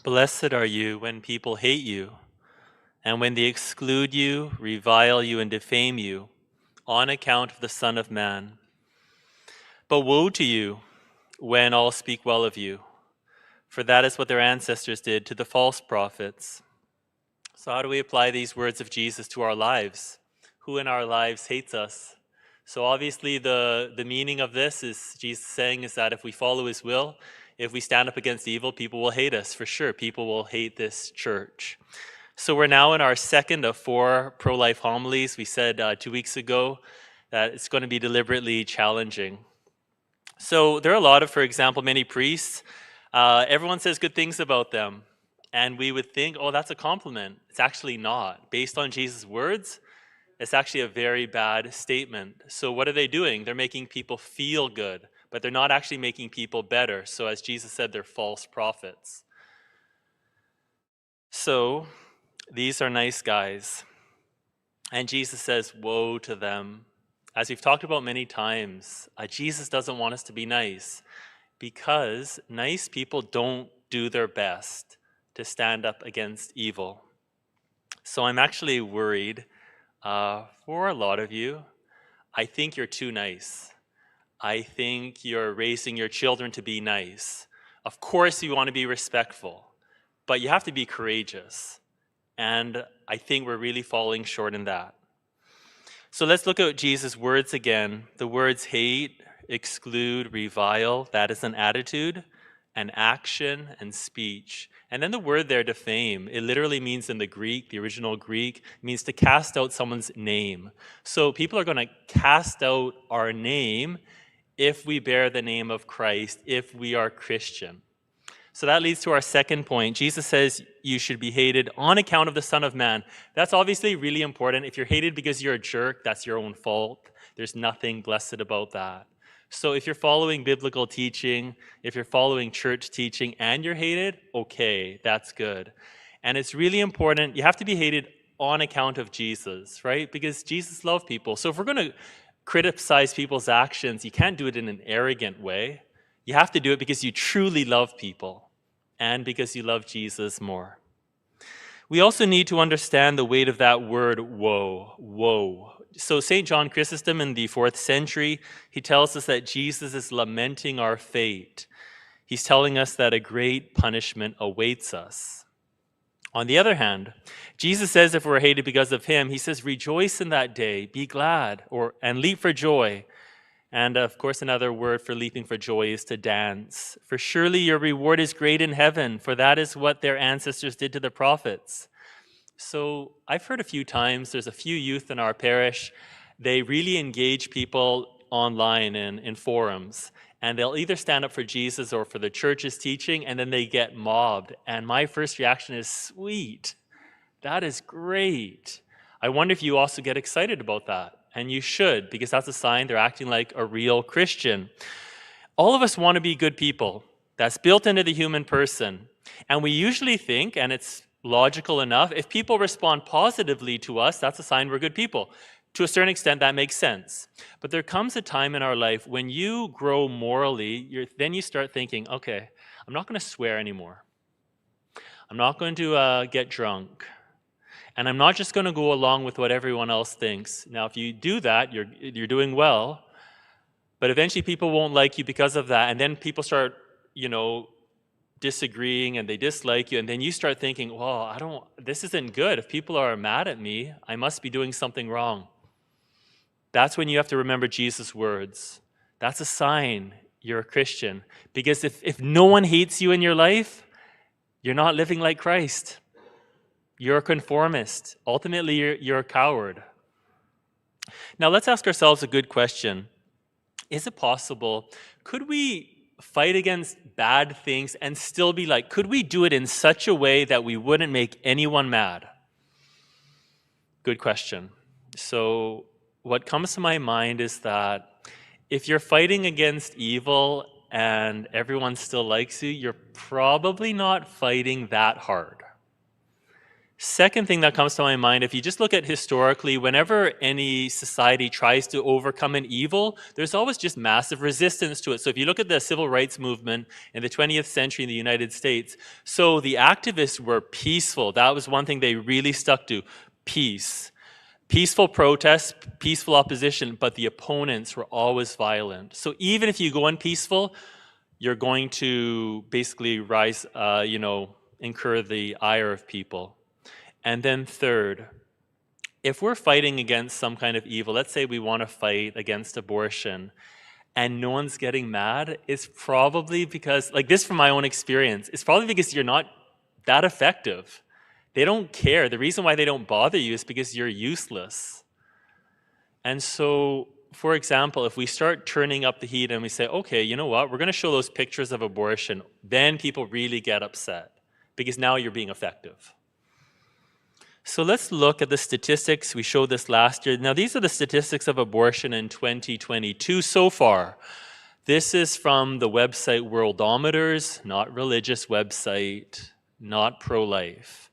Blessed are you when people hate you, and when they exclude you, revile you, and defame you, on account of the Son of Man. But woe to you when all speak well of you, for that is what their ancestors did to the false prophets. So how do we apply these words of Jesus to our lives? Who in our lives hates us? So obviously the meaning of this is Jesus saying is that if we follow his will, if we stand up against evil, people will hate us for sure. People will hate this church. So we're now in our second of 4 pro-life homilies. We said 2 weeks ago that it's going to be deliberately challenging. So there are a lot of, for example, many priests. Everyone says good things about them. And we would think, oh, that's a compliment. It's actually not. Based on Jesus' words, it's actually a very bad statement. So what are they doing? They're making people feel good, but they're not actually making people better. So as Jesus said, they're false prophets. So these are nice guys. And Jesus says, woe to them. As we've talked about many times, Jesus doesn't want us to be nice because nice people don't do their best to stand up against evil. So I'm actually worried for a lot of you. I think you're too nice. I think you're raising your children to be nice. Of course you want to be respectful, but you have to be courageous. And I think we're really falling short in that. So let's look at Jesus' words again. The words hate, exclude, revile, that is an attitude, an action, and speech. And then the word there, defame, it literally means in the Greek, the original Greek, means to cast out someone's name. So people are going to cast out our name if we bear the name of Christ, if we are Christian. So that leads to our second point. Jesus says you should be hated on account of the Son of Man. That's obviously really important. If you're hated because you're a jerk, that's your own fault. There's nothing blessed about that. So if you're following biblical teaching, if you're following church teaching and you're hated, okay, that's good. And it's really important. You have to be hated on account of Jesus, right? Because Jesus loved people. So if we're going to criticize people's actions, you can't do it in an arrogant way. You have to do it because you truly love people and because you love Jesus more. We also need to understand the weight of that word, woe, woe. So St. John Chrysostom in the 4th century, he tells us that Jesus is lamenting our fate. He's telling us that a great punishment awaits us. On the other hand, Jesus says if we're hated because of him, he says, rejoice in that day, be glad, and leap for joy. And of course, another word for leaping for joy is to dance. For surely your reward is great in heaven, for that is what their ancestors did to the prophets. So I've heard a few times, there's a few youth in our parish, they really engage people online in forums. And they'll either stand up for Jesus or for the church's teaching, and then they get mobbed. And my first reaction is, sweet, that is great. I wonder if you also get excited about that. And you should, because that's a sign they're acting like a real Christian. All of us want to be good people. That's built into the human person. And we usually think, and it's logical enough, if people respond positively to us, that's a sign we're good people. To a certain extent, that makes sense. But there comes a time in our life when you grow morally, then you start thinking, okay, I'm not going to swear anymore. I'm not going to get drunk. And I'm not just going to go along with what everyone else thinks. Now, if you do that, you're doing well. But eventually people won't like you because of that. And then people start, disagreeing and they dislike you. And then you start thinking, well, this isn't good. If people are mad at me, I must be doing something wrong. That's when you have to remember Jesus' words. That's a sign you're a Christian. Because if no one hates you in your life, you're not living like Christ. You're a conformist. Ultimately, you're a coward. Now, let's ask ourselves a good question. Is it possible, could we fight against bad things and still be like, could we do it in such a way that we wouldn't make anyone mad? Good question. So what comes to my mind is that if you're fighting against evil and everyone still likes you, you're probably not fighting that hard. Second thing that comes to my mind, if you just look at historically, whenever any society tries to overcome an evil, there's always just massive resistance to it. So if you look at the civil rights movement in the 20th century in the United States, so the activists were peaceful. That was one thing they really stuck to, peace. Peaceful protest, peaceful opposition, but the opponents were always violent. So even if you go in peaceful, you're going to basically incur the ire of people. And then third, if we're fighting against some kind of evil, let's say we want to fight against abortion, and no one's getting mad, it's probably because, like this from my own experience, it's probably because you're not that effective. They don't care. The reason why they don't bother you is because you're useless. And so, for example, if we start turning up the heat and we say, okay, you know what, we're going to show those pictures of abortion, then people really get upset because now you're being effective. So let's look at the statistics. We showed this last year. Now, these are the statistics of abortion in 2022 so far. This is from the website Worldometers, not religious website, not pro-life.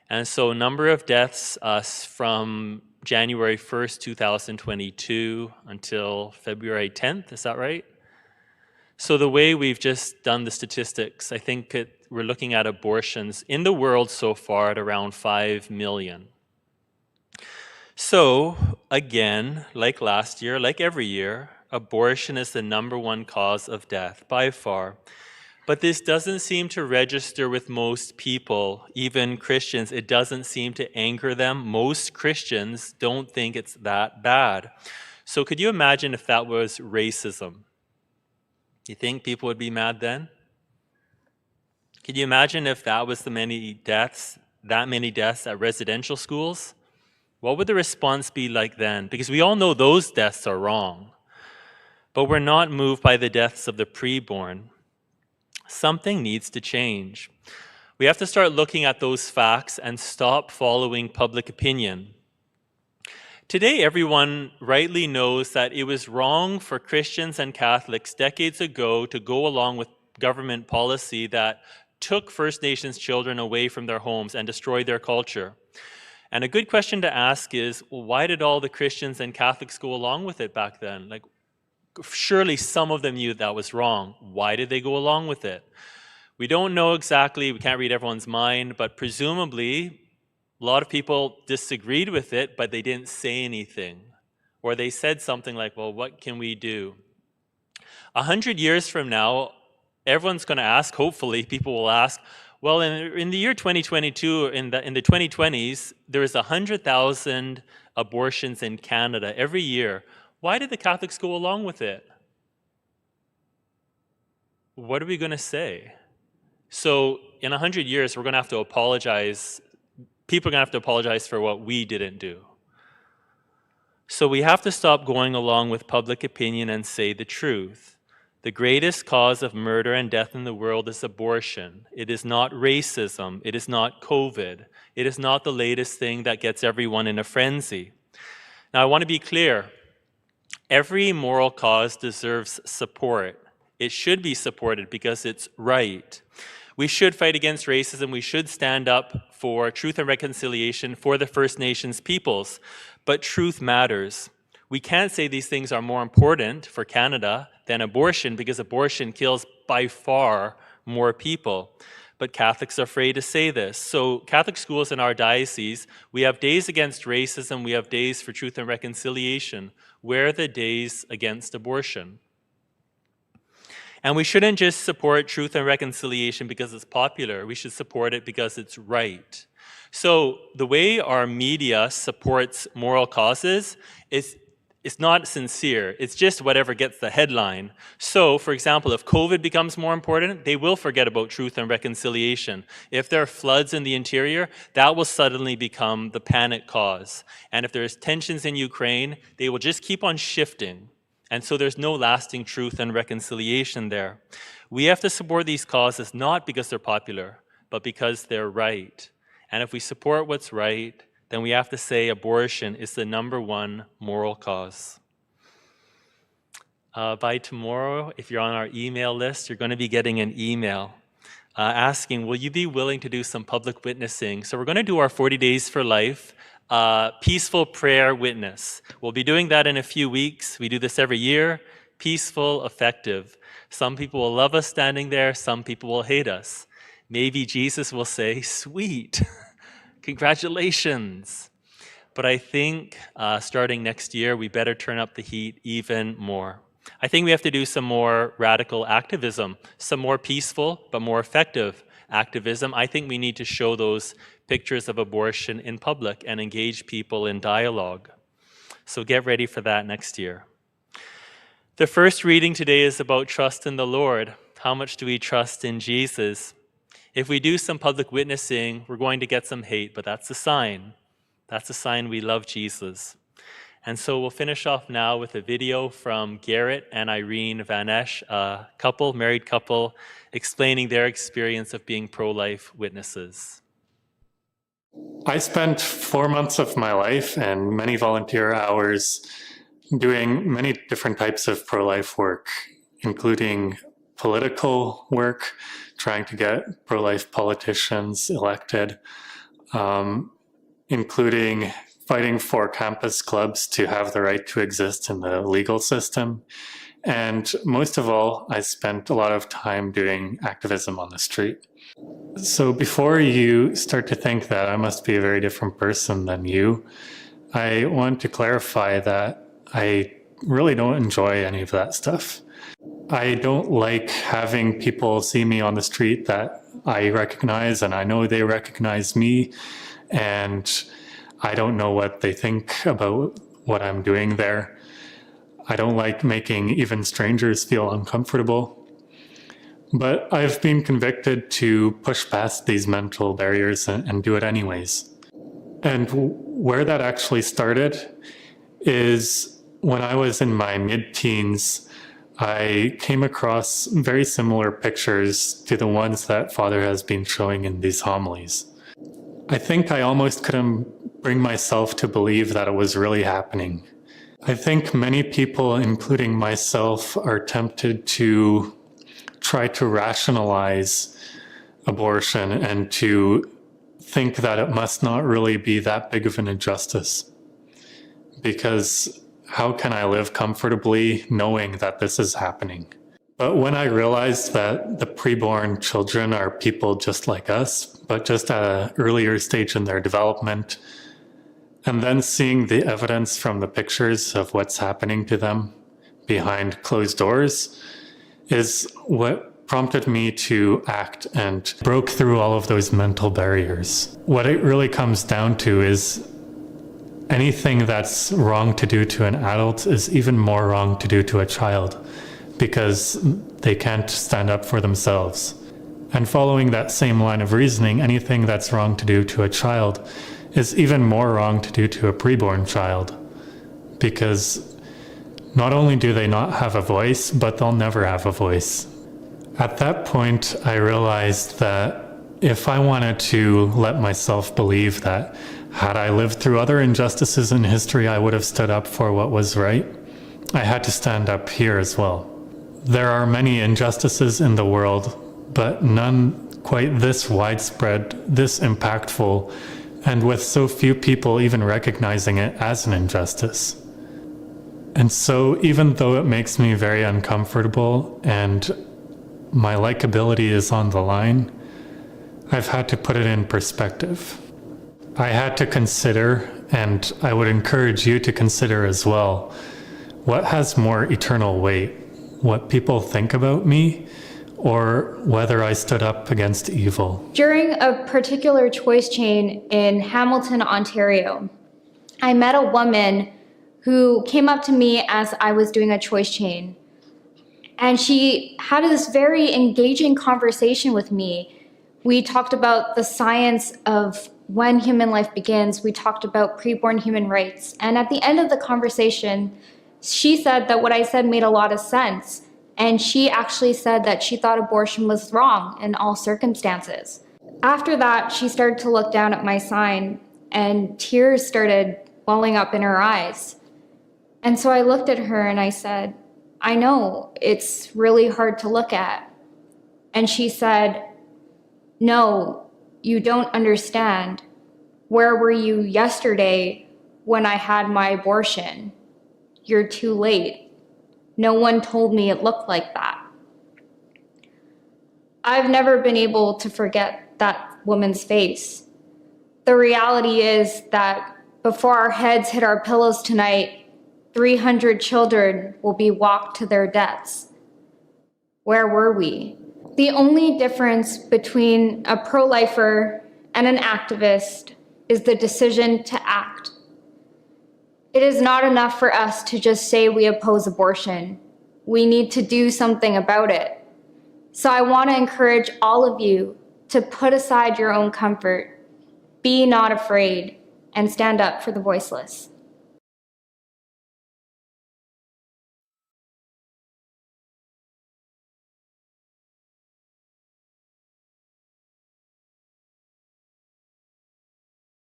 And so number of deaths from January 1st, 2022 until February 10th, is that right? So the way we've just done the statistics, I think we're looking at abortions in the world so far at around 5 million. So again, like last year, like every year, abortion is the #1 cause of death by far. But this doesn't seem to register with most people, even Christians. It doesn't seem to anchor them. Most Christians don't think it's that bad. So could you imagine if that was racism? You think people would be mad then? Can you imagine if that was that many deaths at residential schools? What would the response be like then? Because we all know those deaths are wrong. But we're not moved by the deaths of the preborn. Something needs to change. We have to start looking at those facts and stop following public opinion. Today, everyone rightly knows that it was wrong for Christians and Catholics decades ago to go along with government policy that took First Nations children away from their homes and destroyed their culture. And a good question to ask is, well, why did all the Christians and Catholics go along with it back then? Like, surely some of them knew that was wrong. Why did they go along with it? We don't know exactly, we can't read everyone's mind, but presumably a lot of people disagreed with it, but they didn't say anything. Or they said something like, well, what can we do? 100 years from now, everyone's going to ask, hopefully, people will ask, well, in the year 2022, in the 2020s, there was 100,000 abortions in Canada every year. Why did the Catholics go along with it? What are we going to say? So in 100 years, we're going to have to apologize. People are going to have to apologize for what we didn't do. So we have to stop going along with public opinion and say the truth. The greatest cause of murder and death in the world is abortion. It is not racism. It is not COVID. It is not the latest thing that gets everyone in a frenzy. Now, I want to be clear. Every moral cause deserves support. It should be supported because it's right. We should fight against racism. We should stand up for truth and reconciliation for the First Nations peoples. But truth matters. We can't say these things are more important for Canada than abortion because abortion kills by far more people. But Catholics are afraid to say this. So Catholic schools in our diocese, we have days against racism, we have days for truth and reconciliation. Where are the days against abortion? And we shouldn't just support truth and reconciliation because it's popular. We should support it because it's right. So the way our media supports moral causes is it's not sincere. It's just whatever gets the headline. So, for example, if COVID becomes more important, they will forget about truth and reconciliation. If there are floods in the interior, that will suddenly become the panic cause. And if there's tensions in Ukraine, they will just keep on shifting. And so there's no lasting truth and reconciliation there. We have to support these causes not because they're popular, but because they're right. And if we support what's right, then we have to say abortion is the #1 moral cause. By tomorrow, if you're on our email list, you're going to be getting an email asking, will you be willing to do some public witnessing? So we're going to do our 40 Days for Life peaceful prayer witness. We'll be doing that in a few weeks. We do this every year. Peaceful, effective. Some people will love us standing there. Some people will hate us. Maybe Jesus will say, sweet, congratulations. But I think starting next year, we better turn up the heat even more. I think we have to do some more radical activism, some more peaceful but more effective activism. I think we need to show those pictures of abortion in public and engage people in dialogue. So get ready for that next year. The first reading today is about trust in the Lord. How much do we trust in Jesus? If we do some public witnessing, we're going to get some hate, but that's a sign. That's a sign we love Jesus. And so we'll finish off now with a video from Garrett and Irene Vanesh, a couple, married couple, explaining their experience of being pro-life witnesses. I spent 4 months of my life and many volunteer hours doing many different types of pro-life work, including political work, trying to get pro-life politicians elected, including fighting for campus clubs to have the right to exist in the legal system. And most of all, I spent a lot of time doing activism on the street. So before you start to think that I must be a very different person than you, I want to clarify that I really don't enjoy any of that stuff. I don't like having people see me on the street that I recognize and I know they recognize me, and I don't know what they think about what I'm doing there. I don't like making even strangers feel uncomfortable. But I've been convicted to push past these mental barriers and do it anyways. And where that actually started is when I was in my mid-teens, I came across very similar pictures to the ones that Father has been showing in these homilies. I think I almost couldn't bring myself to believe that it was really happening. I think many people, including myself, are tempted to try to rationalize abortion and to think that it must not really be that big of an injustice. Because how can I live comfortably knowing that this is happening? But when I realized that the preborn children are people just like us, but just at an earlier stage in their development, and then seeing the evidence from the pictures of what's happening to them behind closed doors, is what prompted me to act and broke through all of those mental barriers. What it really comes down to is anything that's wrong to do to an adult is even more wrong to do to a child, because they can't stand up for themselves. And following that same line of reasoning, anything that's wrong to do to a child is even more wrong to do to a preborn child, because not only do they not have a voice, but they'll never have a voice. At that point, I realized that if I wanted to let myself believe that had I lived through other injustices in history, I would have stood up for what was right, I had to stand up here as well. There are many injustices in the world, but none quite this widespread, this impactful, and with so few people even recognizing it as an injustice. And so even though it makes me very uncomfortable and my likability is on the line, I've had to put it in perspective. I had to consider, and I would encourage you to consider as well, what has more eternal weight, what people think about me, or whether I stood up against evil. During a particular choice chain in Hamilton, Ontario, I met a woman who came up to me as I was doing a choice chain. And she had this very engaging conversation with me. We talked about the science of when human life begins. We talked about preborn human rights. And at the end of the conversation, she said that what I said made a lot of sense. And she actually said that she thought abortion was wrong in all circumstances. After that, she started to look down at my sign and tears started welling up in her eyes. And so I looked at her and I said, I know it's really hard to look at. And she said, No, you don't understand. Where were you yesterday when I had my abortion? You're too late. No one told me it looked like that. I've never been able to forget that woman's face. The reality is that before our heads hit our pillows tonight, 300 children will be walked to their deaths. Where were we? The only difference between a pro-lifer and an activist is the decision to act. It is not enough for us to just say we oppose abortion. We need to do something about it. So I want to encourage all of you to put aside your own comfort, be not afraid, and stand up for the voiceless.